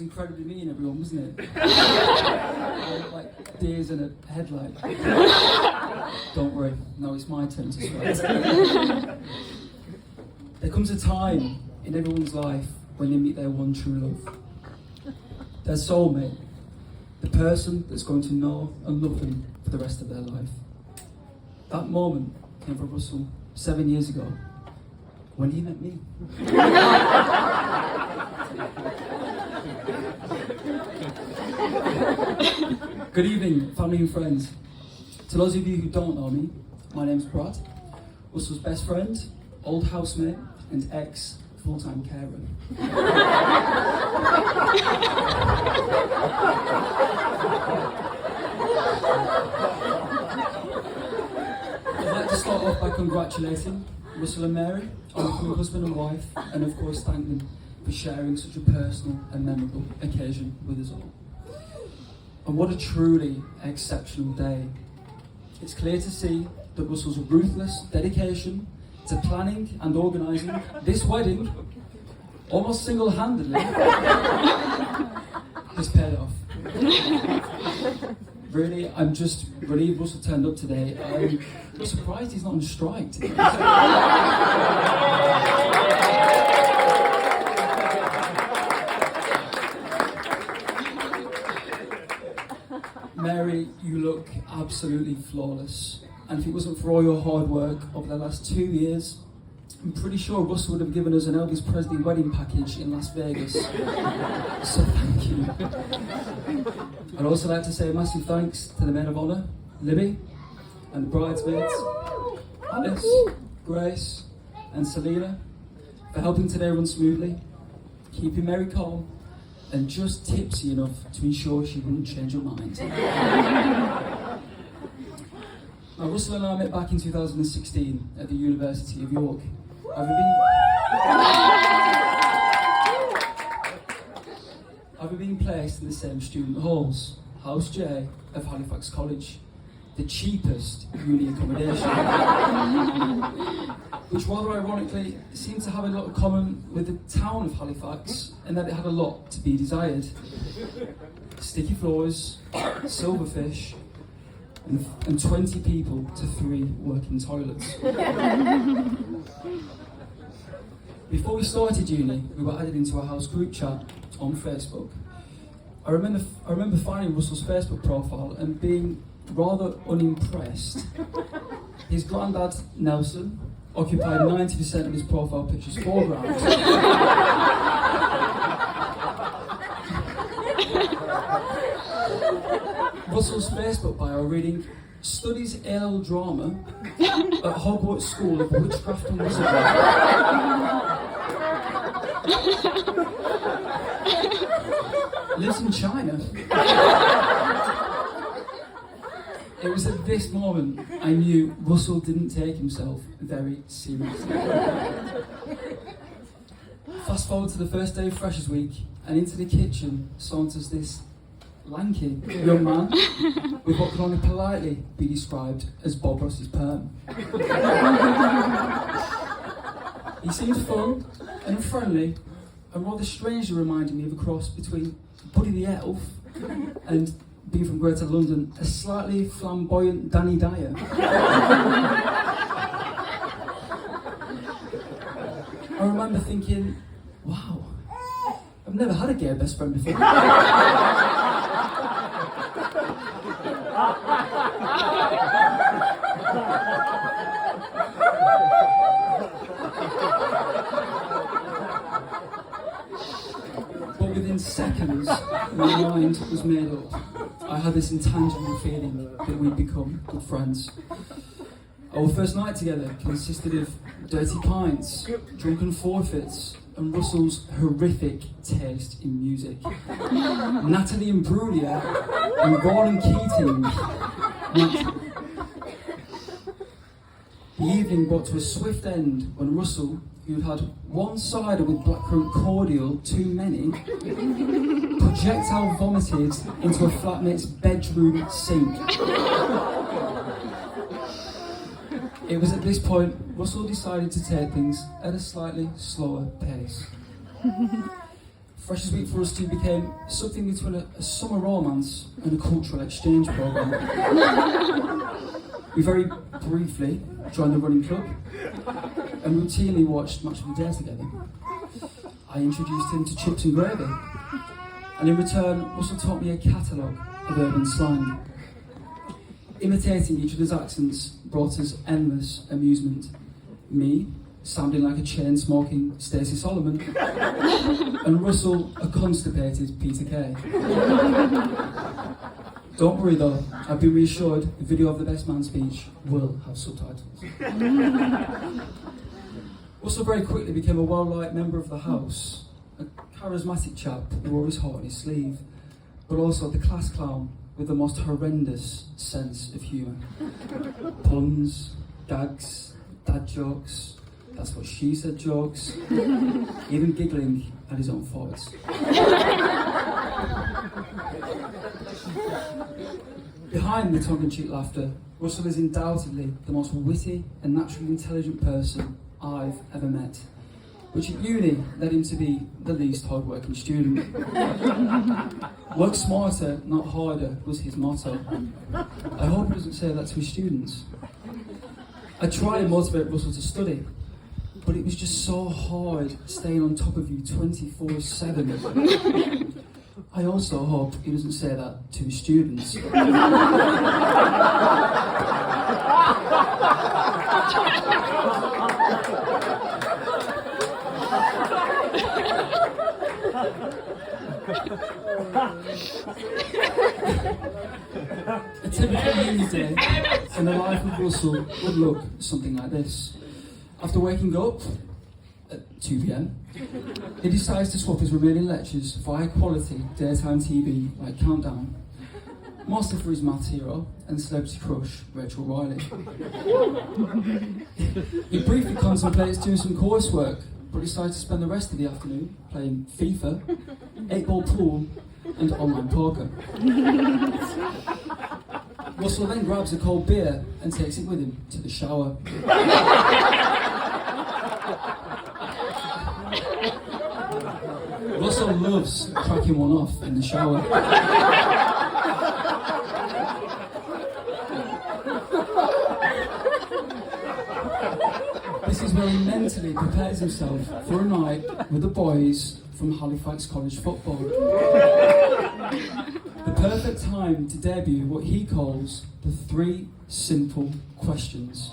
incredibly mean, everyone, wasn't it? Like deers in a headlight. Don't worry, now it's my turn to swear. There comes a time in everyone's life when they meet their one true love. Their soulmate. The person that's going to know and love them for the rest of their life. That moment came for Russell 7 years ago, when he met me. Good evening, family and friends. To those of you who don't know me, my name's Brad, Russell's best friend, old housemate, and ex full-time carer. I'd like to start off by congratulating Russell and Mary on becoming husband and wife, and of course thank them for sharing such a personal and memorable occasion with us all. And what a truly exceptional day. It's clear to see that Russell's ruthless dedication to planning and organising this wedding, almost single-handedly, has paid off. Really, I'm just relieved Russell turned up today. I'm surprised he's not on strike today. Mary, you look absolutely flawless. And if it wasn't for all your hard work over the last 2 years, I'm pretty sure Russell would have given us an Elvis Presley wedding package in Las Vegas. So thank you. I'd also like to say a massive thanks to the men of honour, Libby, and the bridesmaids, Alice, Grace, and Selena, for helping today run smoothly, keeping Mary calm, and just tipsy enough to ensure she wouldn't change her mind. Now, Russell and I met back in 2016 at the University of York. Having been placed in the same student halls, House J of Halifax College, the cheapest uni accommodation, which rather ironically seemed to have a lot in common with the town of Halifax, in that it had a lot to be desired. Sticky floors, silverfish, and 20 people to 3 working toilets. Before we started uni, we were added into a house group chat on Facebook. I remember finding Russell's Facebook profile and being rather unimpressed. His granddad, Nelson, occupied 90% of his profile picture's foreground. Russell's Facebook bio reading, studies A-level drama at Hogwarts School of Witchcraft and Wizardry. Lives in China. It was at this moment I knew Russell didn't take himself very seriously. Fast forward to the first day of Freshers Week, and into the kitchen saunters this lanky young man with what can only politely be described as Bob Ross's perm. He seemed fun and friendly, and rather strangely reminded me of a cross between Buddy the Elf and, being from Greater London, a slightly flamboyant Danny Dyer. I remember thinking, wow, I've never had a gay best friend before. But within seconds, my mind was made up. I had this intangible feeling that we'd become good friends. Our first night together consisted of dirty pints, drunken forfeits, and Russell's horrific taste in music. Natalie Imbruglia and Gordon Keating. The evening brought to a swift end when Russell, who'd had one cider with blackcurrant cordial too many, projectile vomited into a flatmate's bedroom sink. It was at this point Russell decided to take things at a slightly slower pace. Freshers Week for us two became something between a summer romance and a cultural exchange programme. We very briefly joined the running club and routinely watched Match of the Day together. I introduced him to chips and gravy, and in return, Russell taught me a catalogue of urban slang. Imitating each other's accents brought us endless amusement. Me, sounding like a chain-smoking Stacey Solomon, and Russell, a constipated Peter Kay. Don't worry though, I've been reassured the video of the best man speech will have subtitles. Russell very quickly became a well-liked member of the house, a charismatic chap who wore his heart on his sleeve, but also the class clown with the most horrendous sense of humour. Puns, gags, dad jokes, that's what she said jokes, even giggling at his own thoughts. Behind the tongue-in-cheek laughter, Russell is undoubtedly the most witty and naturally intelligent person I've ever met, which at uni led him to be the least hard-working student. Work smarter, not harder, was his motto. I hope he doesn't say that to his students. I tried to motivate Russell to study, but it was just so hard staying on top of you 24/7. I also hope he doesn't say that to his students. A typical uni day in the life of Russell would look something like this. After waking up at 2 p.m, he decides to swap his remaining lectures for high-quality daytime TV like Countdown, mostly for his maths hero and celebrity crush, Rachel Riley. He briefly contemplates doing some coursework, but decides to spend the rest of the afternoon playing FIFA, 8-ball pool, and online poker. Russell then grabs a cold beer and takes it with him to the shower. Russell loves cracking one off in the shower. This is where he mentally prepares himself for a night with the boys from Halifax College football. The perfect time to debut what he calls the 3 simple questions.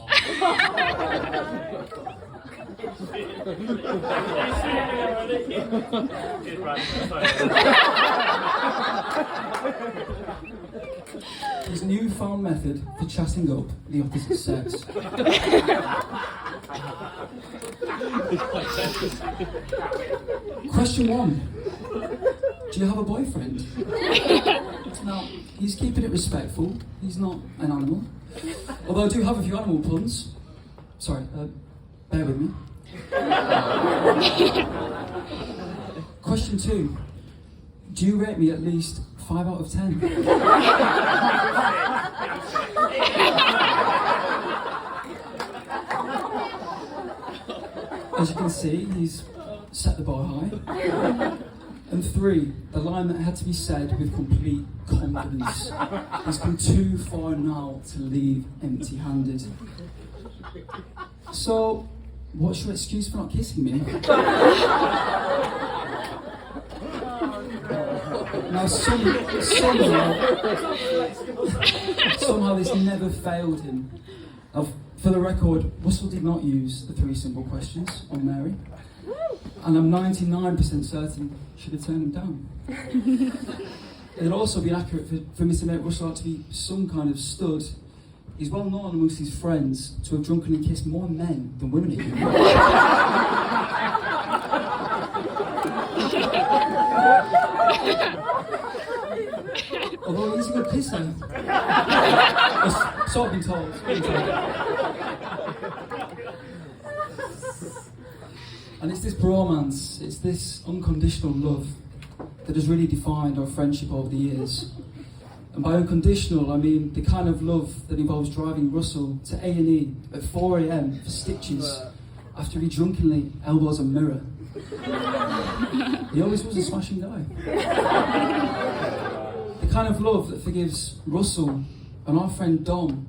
His newfound method for chatting up the opposite sex. Question 1. Do you have a boyfriend? Now, he's keeping it respectful. He's not an animal. Although I do have a few animal puns. Sorry, bear with me. Question 2. Do you rate me at least 5 out of 10? As you can see, he's set the bar high. And 3, the line that had to be said with complete confidence. He's come too far now to leave empty-handed. So, what's your excuse for not kissing me? Now, somehow this never failed him. Now, for the record, Russell did not use the 3 simple questions on Mary, and I'm 99% certain she'd have turned him down. It'd also be accurate for me to make Russell out to be some kind of stud. He's well known amongst his friends to have drunkenly kissed more men than women at uni. Although he's a good kisser. So I've been told. And it's this bromance, it's this unconditional love that has really defined our friendship over the years. And by unconditional, I mean the kind of love that involves driving Russell to A&E at 4 a.m. for stitches after he drunkenly elbows a mirror He always was a smashing guy. The kind of love that forgives Russell and our friend Dom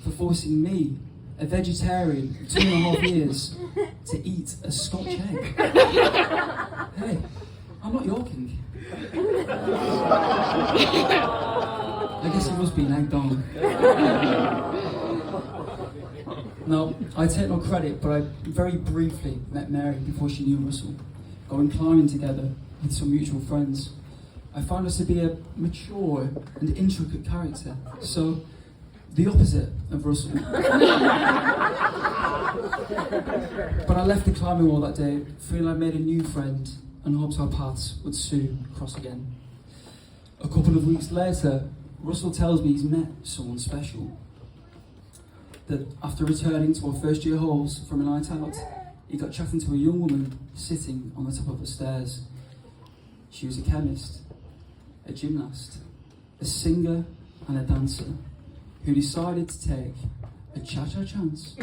for forcing me, a vegetarian of 2.5 years, to eat a Scotch egg. Hey, I'm not your king. I guess he was being egged on. Now, I take no credit, but I very briefly met Mary before she knew Russell, going climbing together with some mutual friends. I found her to be a mature and intricate character, so the opposite of Russell. But I left the climbing wall that day feeling I'd made a new friend and hoped our paths would soon cross again. A couple of weeks later, Russell tells me he's met someone special. That after returning to our first year halls from a night out, he got chatting to a young woman sitting on the top of the stairs. She was a chemist, a gymnast, a singer and a dancer who decided to take a cha-cha chance.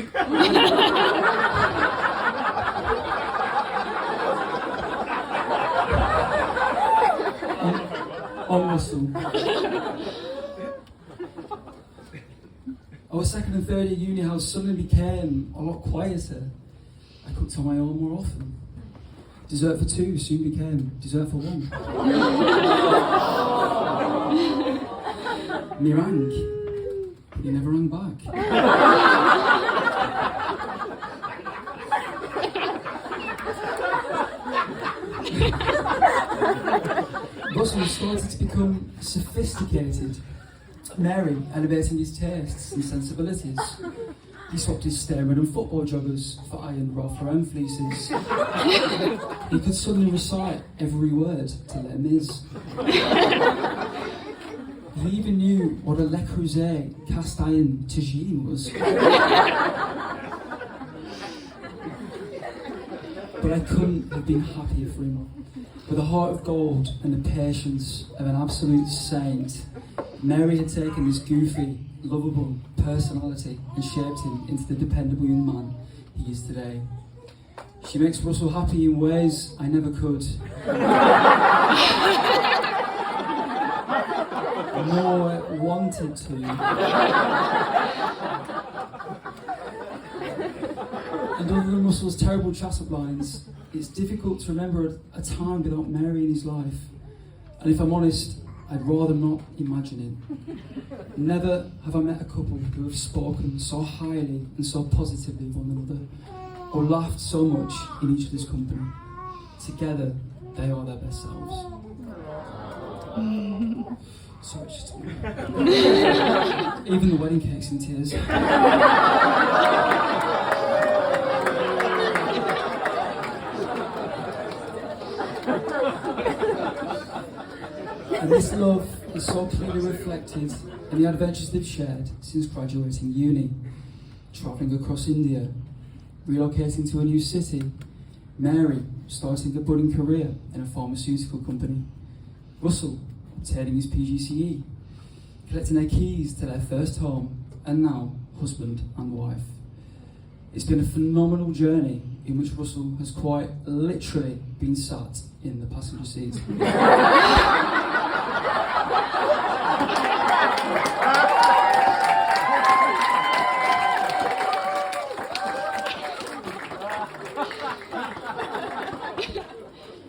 on Russell. Our second and third year uni house suddenly became a lot quieter. I cooked on my own more often. Dessert for two soon became dessert for one. And he rang, but he never rang back. Russell started to become sophisticated. Mary elevating his tastes and sensibilities. He swapped his stairman and football joggers for iron Ralph Lauren fleeces. He could suddenly recite every word to Les Mis. He even knew what a Le Creuset cast iron tagine was. But I couldn't have been happier for him. With a heart of gold and the patience of an absolute saint, Mary had taken this goofy, lovable personality and shaped him into the dependable young man he is today. She makes Russell happy in ways I never could. Nor wanted to. And other than Russell's terrible chat-up lines, it's difficult to remember a time without Mary in his life. And if I'm honest, I'd rather not imagine it. Never have I met a couple who have spoken so highly and so positively of one another, or laughed so much in each other's company. Together, they are their best selves. Sorry, it's just even the wedding cake's in tears. And this love is so clearly reflected in the adventures they've shared since graduating uni, travelling across India, relocating to a new city, Mary starting a budding career in a pharmaceutical company, Russell obtaining his PGCE, collecting their keys to their first home, and now husband and wife. It's been a phenomenal journey in which Russell has quite literally been sat in the passenger seat.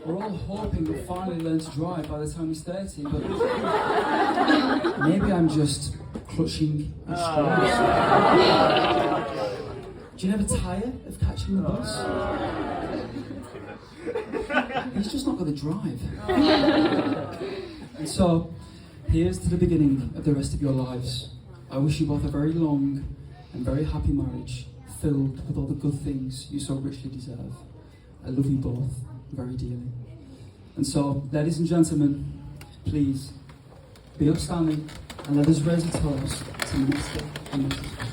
We're all hoping he'll finally learn to drive by the time he's 30, but maybe I'm just clutching at straws. Do you never tire of catching the bus? He's just not got the drive. And so, here's to the beginning of the rest of your lives. I wish you both a very long and very happy marriage, filled with all the good things you so richly deserve. I love you both very dearly. And so, ladies and gentlemen, please be upstanding and let us raise a toast to Mr. and Mrs. Fox.